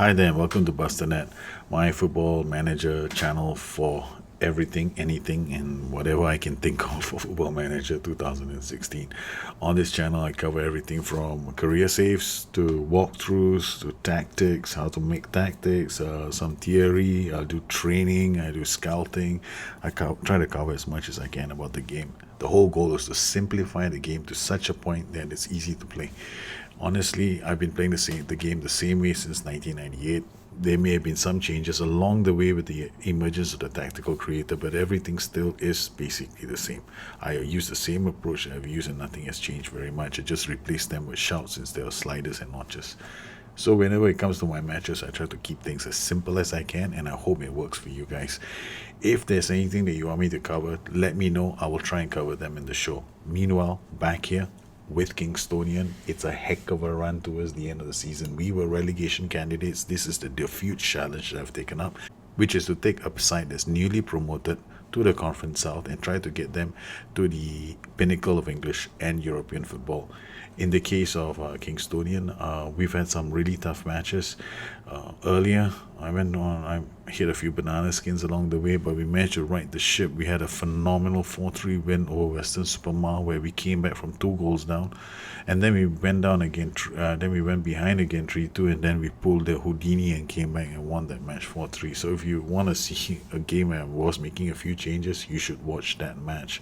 Hi there, and welcome to BusterNet, my football manager channel for everything, anything, and whatever I can think of for Football Manager 2016. On this channel, I cover everything from career saves to walkthroughs to tactics, how to make tactics, some theory. I'll do training, I do scouting. Try to cover as much as I can about the game. The whole goal is to simplify the game to such a point that it's easy to play. Honestly, I've been playing the game the same way since 1998. There may have been some changes along the way with the emergence of the tactical creator, but everything still is basically the same. I use the same approach I've used and nothing has changed very much. I just replace them with shouts instead of sliders and notches. So whenever it comes to my matches, I try to keep things as simple as I can, and I hope it works for you guys. If there's anything that you want me to cover, let me know. I will try and cover them in the show. Meanwhile, back here with Kingstonian, it's a heck of a run towards the end of the season. We were relegation candidates. This is the huge challenge that I've taken up, which is to take a side that's newly promoted to the Conference South and try to get them to the pinnacle of English and European football. In the case of Kingstonian, we've had some really tough matches. Earlier, I hit a few banana skins along the way, but we managed to right the ship. We had a phenomenal 4-3 win over Western Supermar, where we came back from 2 goals down, and then we went down again. Then we went behind again 3-2, and then we pulled the Houdini and came back and won that match 4-3. So if you want to see a game where I was making a few changes, you should watch that match,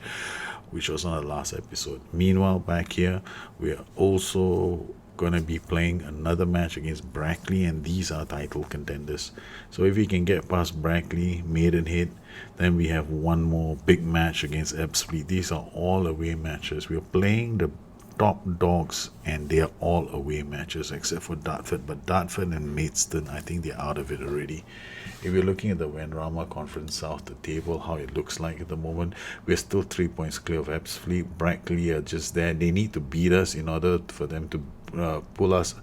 which was on the last episode. Meanwhile, back here, we are also going to be playing another match against Brackley, and these are title contenders. So if we can get past Brackley, Maidenhead, then we have one more big match against Ebbsfleet. These are all away matches. We are playing the top dogs, and they are all away matches except for Dartford. But Dartford and Maidstone, I think they're out of it already. If you're looking at the Wanrama Conference South, the table, how it looks like at the moment, we're still 3 points clear of Ebbsfleet. Brackley are just there. They need to beat us in order for them to pull us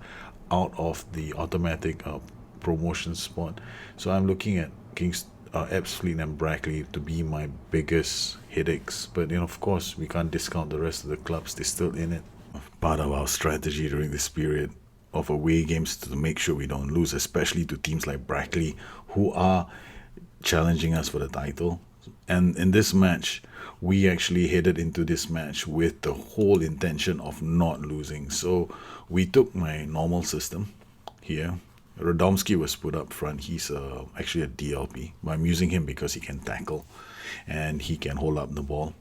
out of the automatic promotion spot. So I'm looking at Ebbsfleet and Brackley to be my biggest headaches. But of course, we can't discount the rest of the clubs. They're still in it. Part of our strategy during this period of away games to make sure we don't lose, especially to teams like Brackley, who are challenging us for the title. And in this match, we actually headed into this match with the whole intention of not losing. So we took my normal system here. Radomski was put up front. He's actually a DLP, but I'm using him because he can tackle and he can hold up the ball.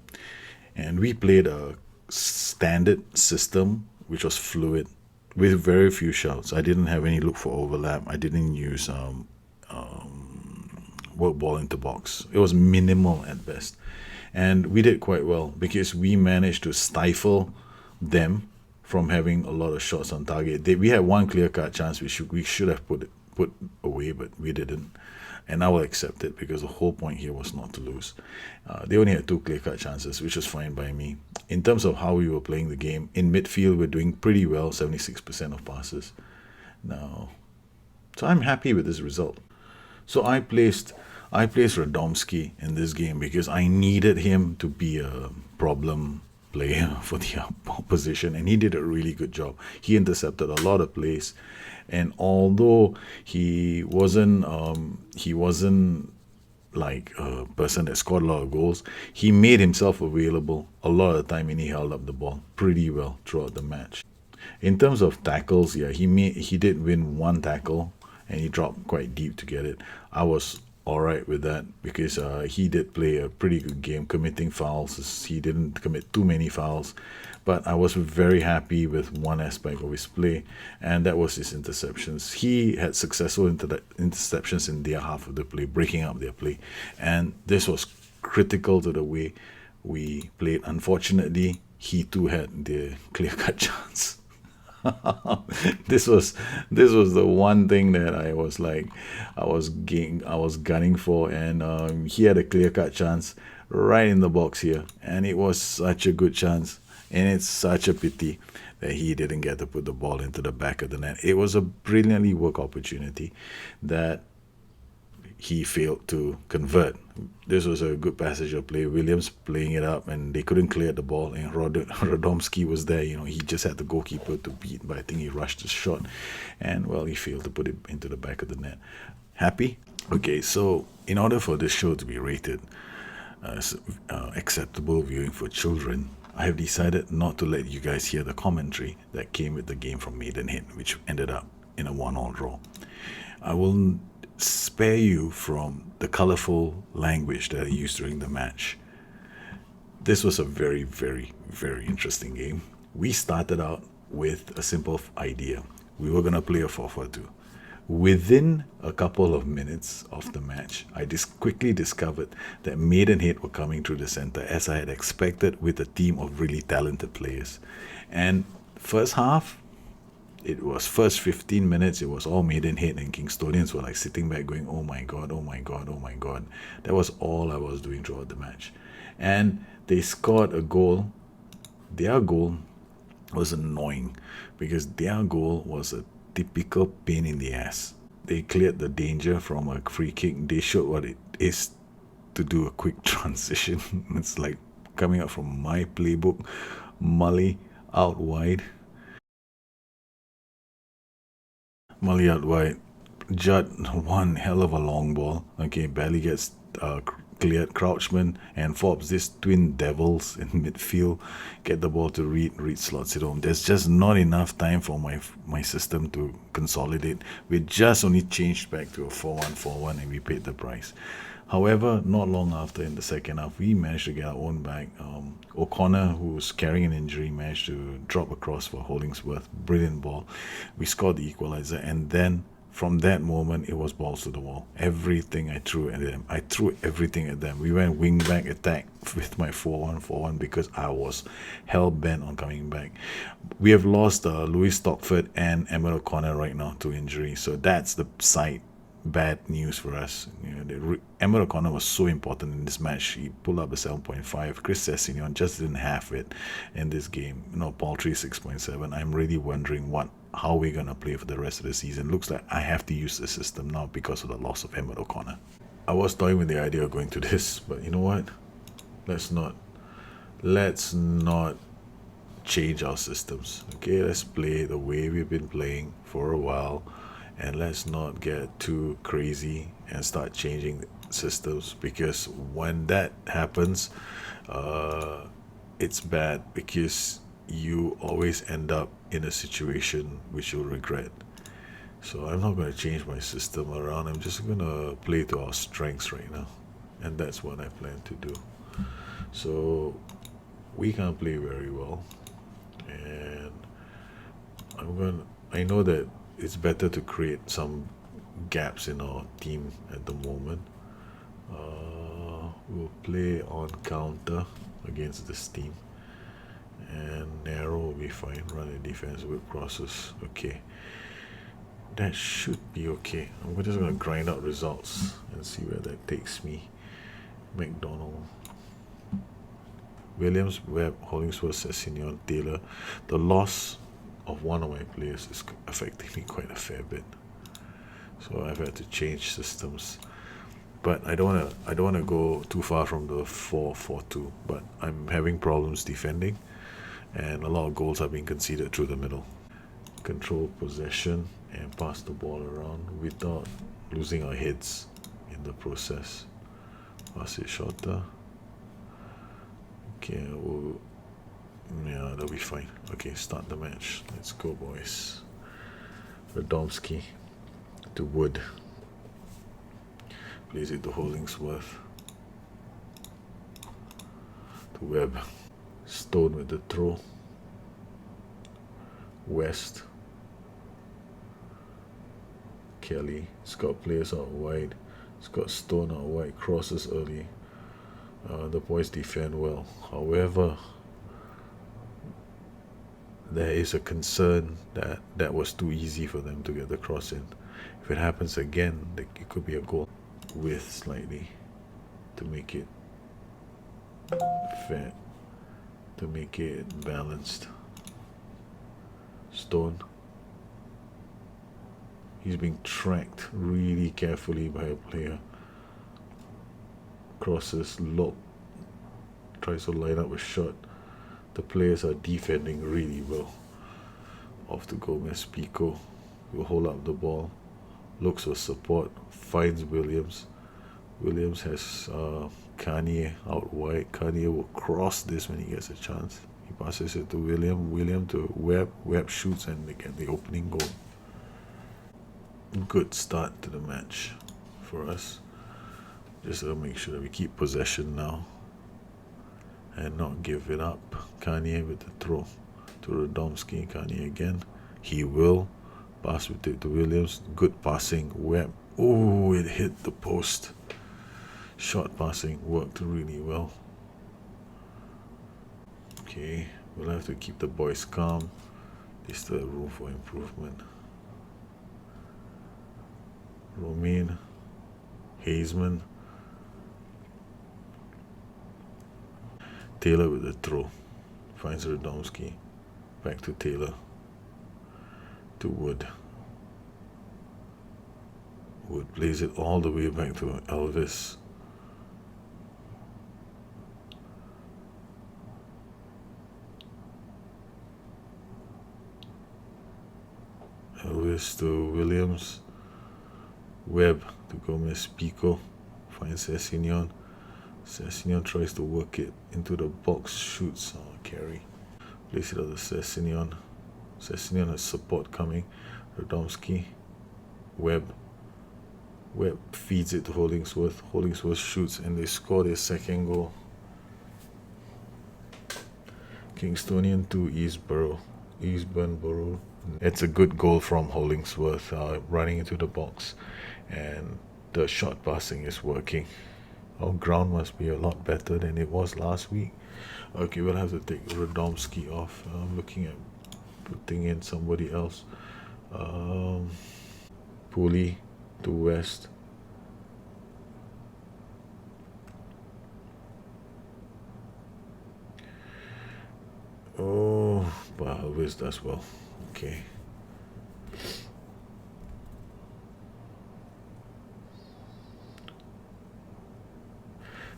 And we played a standard system, which was fluid, with very few shouts. I didn't have any look for overlap. I didn't use work ball into box. It was minimal at best. And we did quite well because we managed to stifle them from having a lot of shots on target. We had one clear-cut chance we should have put away, but we didn't. And I will accept it because the whole point here was not to lose. They only had 2 clear-cut chances, which was fine by me. In terms of how we were playing the game, in midfield, we're doing pretty well, 76% of passes. Now, so I'm happy with this result. So I placed Radomski in this game because I needed him to be a problem player for the opposition, and he did a really good job. He intercepted a lot of plays, and although he wasn't like a person that scored a lot of goals, he made himself available a lot of the time, and he held up the ball pretty well throughout the match. In terms of tackles, yeah, he did win 1 tackle, and he dropped quite deep to get it. I was alright with that because he did play a pretty good game, committing fouls. He didn't commit too many fouls, but I was very happy with one aspect of his play, and that was his interceptions. He had successful interceptions in their half of the play, breaking up their play, and this was critical to the way we played. Unfortunately, he too had the clear-cut chance. This was the one thing that I was gunning for, and he had a clear-cut chance right in the box here, and it was such a good chance, and it's such a pity that he didn't get to put the ball into the back of the net. It was a brilliantly worked opportunity that he failed to convert. This was a good passage of play. Williams playing it up, and they couldn't clear the ball. And Radomski was there. He just had the goalkeeper to beat, but I think he rushed his shot, and well, he failed to put it into the back of the net. Happy? Okay, so in order for this show to be rated as acceptable viewing for children, I have decided not to let you guys hear the commentary that came with the game from Maidenhead, which ended up in a 1-all draw. I will spare you from the colorful language that I used during the match. This was a very, very, very interesting game. We started out with a simple idea. We were going to play a 4-4-2. Within a couple of minutes of the match, I quickly discovered that Maidenhead were coming through the center as I had expected, with a team of really talented players. And first half, it was first 15 minutes, it was all Maidenhead, and Kingstonians were like sitting back going, oh my god, oh my god, oh my god. That was all I was doing throughout the match. And they scored a goal. Their goal was annoying because their goal was a typical pain in the ass. They cleared the danger from a free kick. They showed what it is to do a quick transition. It's like coming out from my playbook. Mully out wide. Mully out wide. Judd, one hell of a long ball. Okay, barely gets cleared. Crouchman and Forbes, these twin devils in midfield, get the ball to Reed. Reed slots it home. There's just not enough time for my system to consolidate. We just only changed back to a 4-1-4-1 and we paid the price. However, not long after, in the second half, we managed to get our own back. O'Connor, who was carrying an injury, managed to drop across for Hollingsworth. Brilliant ball. We scored the equalizer, and then from that moment, it was balls to the wall. Everything I threw at them. I threw everything at them. We went wing back attack with my 4-1-4-1 because I was hell bent on coming back. We have lost Louis Stockford and Emmett O'Connor right now to injury, so that's the side bad news for us. Emmett O'Connor was so important in this match. He pulled up a 7.5. Chris Sessignon just didn't have it in this game. Paltry 6.7. I'm really wondering how we're going to play for the rest of the season. Looks like I have to use the system now because of the loss of Emmett O'Connor. I was toying with the idea of going to this, but you know what? Let's not change our systems. Okay, let's play the way we've been playing for a while, and let's not get too crazy and start changing systems, because when that happens, it's bad, because you always end up in a situation which you'll regret. So I'm not going to change my system around. I'm just going to play to our strengths right now, and that's what I plan to do. So we can play very well, and I know that it's better to create some gaps in our team at the moment. We'll play on counter against this team, and narrow will be fine. Run a defense with crosses. Okay, that should be okay. I'm just going to grind out results and see where that takes me. McDonald, Williams, Webb, Hollingsworth, Sessignon, Taylor. The loss of one of my players is affecting me quite a fair bit, so I've had to change systems. But I don't want to go too far from the 4-4-2. But I'm having problems defending, and a lot of goals are being conceded through the middle. Control possession and pass the ball around without losing our heads in the process. Pass it shorter. Okay, yeah, that'll be fine. Okay, start the match. Let's go, boys. Radomski to Wood. Plays it to Hollingsworth. To Webb. Stone with the throw. West. Kelly. It's got players out wide. It's got Stone out wide. Crosses early. The boys defend well. However, there is a concern that that was too easy for them to get the cross in. If it happens again, it could be a goal. Width slightly to make it fair, to make it balanced. Stone. He's being tracked really carefully by a player. crosses, lob, tries to line up a shot. The players are defending really well. Off to Gomez. Pico will hold up the ball, looks for support, finds Williams. Williams has Kanye out wide. Kanye will cross this when he gets a chance. He passes it to William. William to Webb. Webb shoots and they get the opening goal. Good start to the match for us. Just to make sure that we keep possession now and not give it up. Kanye with the throw to Radomski. Kanye again. He will pass with it to Williams. Good passing. Webb. Oh, it hit the post. Short passing worked really well. Okay, we'll have to keep the boys calm. There's still room for improvement. Romain, Hazeman, Taylor with the throw. Finds Radomski. Back to Taylor. To Wood. Wood plays it all the way back to Elvis. Elvis to Williams. Webb to Gomez. Pico finds Sessignon. Sessignon tries to work it into the box. Shoots. Carry. Plays it on the Sessignon. Sessignon has support coming. Radomski. Webb. Webb feeds it to Hollingsworth. Hollingsworth shoots and they score their second goal. Kingstonian to Eastbourne Borough. It's a good goal from Hollingsworth, running into the box, and the shot passing is working. Our ground must be a lot better than it was last week. Okay, we'll have to take Radomski off. I'm looking at putting in somebody else. Pulley to West. Oh, but Elvis does well. Okay.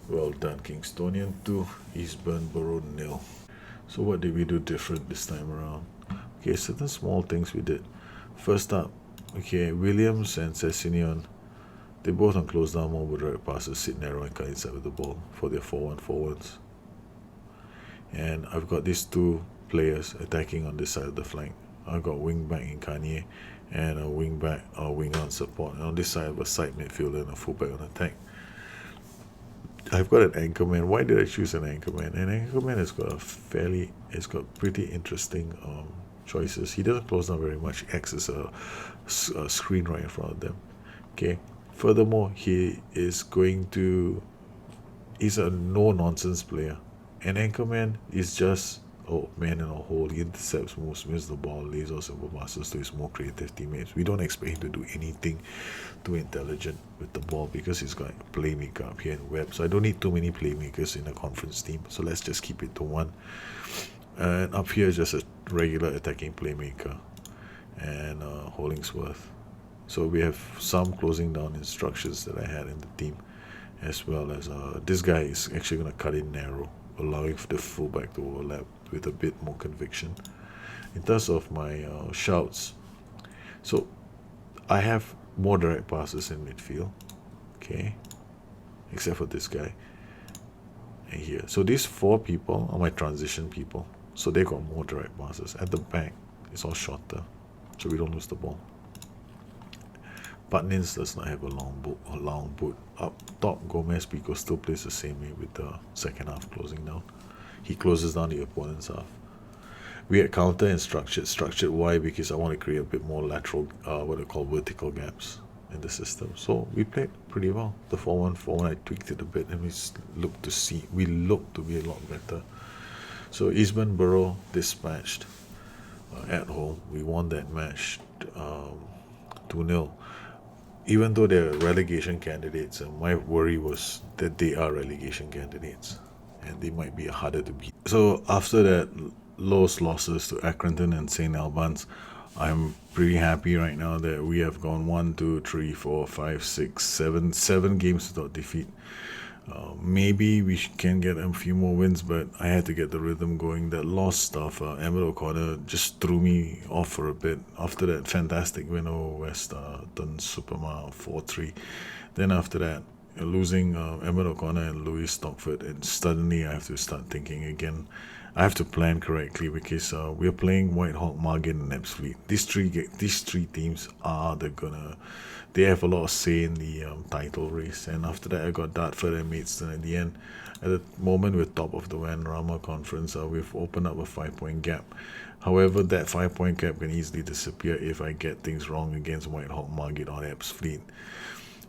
Well done, Kingstonian 2, Eastbourne Borough 0. So what did we do different this time around? Okay, certain small things we did. First up, okay, Williams and Sessignon, they both on close down more with direct passes, sit narrow and cut inside with the ball for their 4-1 forwards. And I've got these two players attacking on this side of the flank. I've got wing back in Kanye and a wing back or winger on support. And on this side I have a side midfielder and a fullback on attack. I've got an anchorman. Why did I choose an anchorman? An anchorman has got pretty interesting choices. He doesn't close down very much. He acts as a screen right in front of them. Okay. Furthermore, he's a no-nonsense player. An anchorman is just man in a hole. He intercepts moves, misses the ball, lays out simple passes to his more creative teammates. We don't expect him to do anything too intelligent with the ball because he's got a playmaker up here in Webb. So I don't need too many playmakers in a conference team. So let's just keep it to one. And up here is just a regular attacking playmaker and Hollingsworth. So we have some closing down instructions that I had in the team, as well as this guy is actually going to cut in narrow, allowing the fullback to overlap with a bit more conviction. In terms of my shouts, so I have more direct passes in midfield, okay, except for this guy and here. So these four people are my transition people, so they got more direct passes. At the back, it's all shorter, so we don't lose the ball. Patnins does not have a long boot. Up top, Gomez Pico still plays the same way with the second half closing down. He closes down the opponent's half. We had counter and structured. Structured why? Because I want to create a bit more lateral, what I call vertical gaps in the system. So we played pretty well. The 4-1-4-1, I tweaked it a bit, and we look to be a lot better. So Eastbourne Borough dispatched at home. We won that match 2-0. Even though they're relegation candidates, my worry was that they are relegation candidates and they might be harder to beat. So after that, losses to Accrington and St. Albans, I'm pretty happy right now that we have gone 7 games without defeat. Maybe we can get a few more wins, but I had to get the rhythm going. That loss of Emmett O'Connor just threw me off for a bit. After that fantastic win over Western Supermar 4-3, then after that, losing Emmett O'Connor and Louis Stockford, and suddenly I have to start thinking again. I have to plan correctly because we're playing Whitehawk, Margate, and Ebbsfleet. These three teams are they have a lot of say in the title race. And after that, I got Dartford and Maidstone at the end. At the moment, we're top of the Wanrama Conference. We've opened up a 5 point gap. However, that 5 point gap can easily disappear if I get things wrong against Whitehawk, Margate, or Ebbsfleet.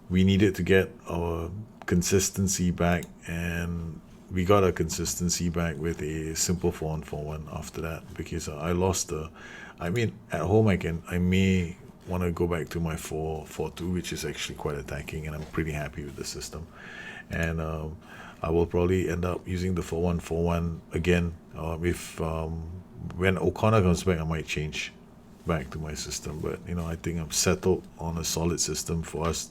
We needed to get our consistency back, and we got our consistency back with a simple 4-on-4-1 after that, because I lost the. I mean, at home I may want to go back to my 4-4-2, which is actually quite attacking, and I'm pretty happy with the system. And I will probably end up using the 4-1-4-1 again. If when O'Connor comes back, I might change back to my system. But I think I'm settled on a solid system for us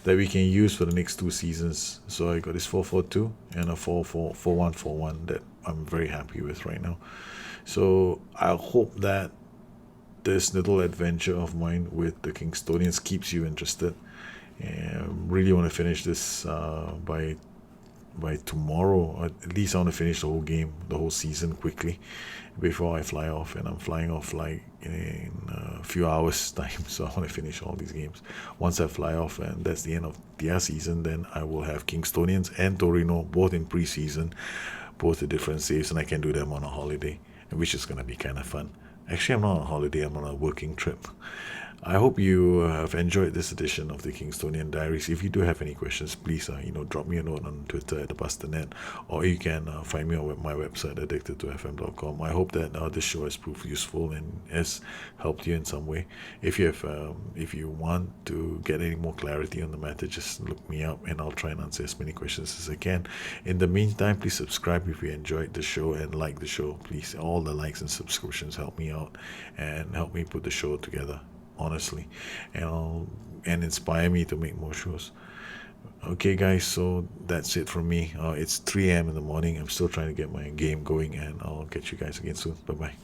that we can use for the next 2 seasons. So I got this 4-4-2 and a 4-1-4-1 that I'm very happy with right now. So I hope that this little adventure of mine with the Kingstonians keeps you interested. And really want to finish this by tomorrow. At least I want to finish the whole game, the whole season quickly before I fly off. And I'm flying off like in a few hours' time. So I want to finish all these games. Once I fly off, and that's the end of their season, then I will have Kingstonians and Torino both in pre-season, both at different saves, and I can do them on a holiday, which is going to be kind of fun. Actually, I'm not on a holiday, I'm on a working trip. I hope you have enjoyed this edition of the Kingstonian Diaries. If you do have any questions, please, drop me a note on Twitter at @thepastanet, or you can find me on my website, addicted2fm.com. I hope that this show has proved useful and has helped you in some way. If you want to get any more clarity on the matter, just look me up, and I'll try and answer as many questions as I can. In the meantime, please subscribe if you enjoyed the show, and like the show. Please, all the likes and subscriptions help me out and help me put the show together, honestly, and inspire me to make more shows. Okay, guys, so that's it from me. It's 3 a.m. in the morning. I'm still trying to get my game going, and I'll catch you guys again soon. Bye bye.